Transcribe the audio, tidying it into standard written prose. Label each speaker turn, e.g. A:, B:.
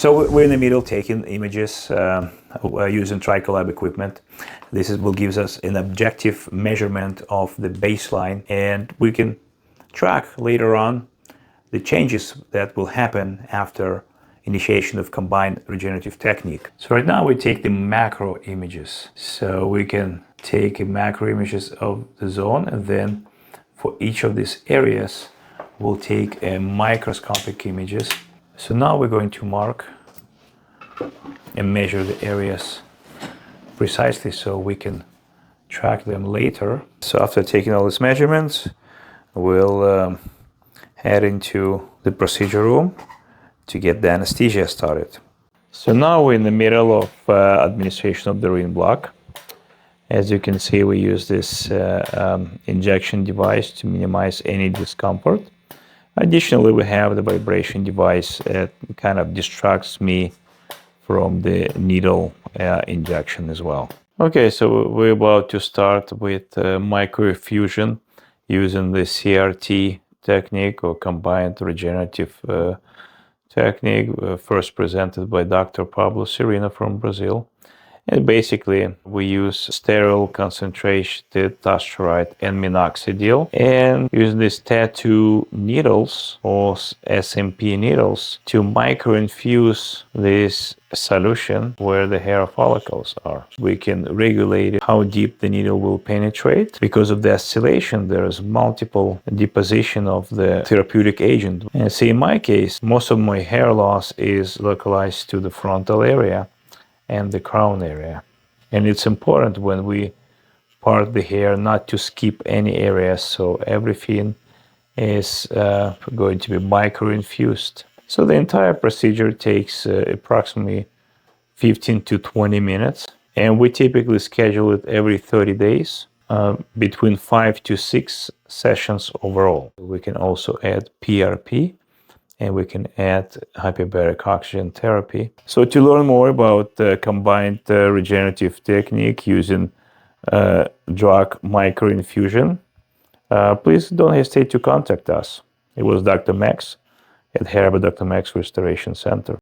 A: So we're in the middle taking images using TrichoLab equipment. Will give us an objective measurement of the baseline, and we can track later on the changes that will happen after initiation of combined regenerative technique. So right now we take the macro images. So we can take macro images of the zone, and then for each of these areas we'll take microscopic images. So now we're going to mark and measure the areas precisely so we can track them later. So after taking all these measurements, we'll head into the procedure room to get the anesthesia started. So now we're in the middle of administration of the ring block. As you can see, we use this injection device to minimize any discomfort. Additionally, we have the vibration device that kind of distracts me from the needle injection as well. Okay, so we're about to start with micro-infusion using the CRT technique, or Combined Regenerative Technique, first presented by Dr. Pablo Serino from Brazil. And basically, we use sterile concentration Dutasteride and Minoxidil, and use these tattoo needles or SMP needles to micro-infuse this solution where the hair follicles are. We can regulate how deep the needle will penetrate. Because of the oscillation, there is multiple deposition of the therapeutic agent. And see, in my case, most of my hair loss is localized to the frontal area and the crown area. And it's important when we part the hair not to skip any areas, so everything is going to be micro-infused. So the entire procedure takes approximately 15 to 20 minutes, and we typically schedule it every 30 days, between 5 to 6 sessions overall. We can also add PRP, and we can add hyperbaric oxygen therapy. So to learn more about combined regenerative technique using drug micro-infusion, please don't hesitate to contact us. It was Dr. Max at Hyperbaric Dr. Max Restoration Center.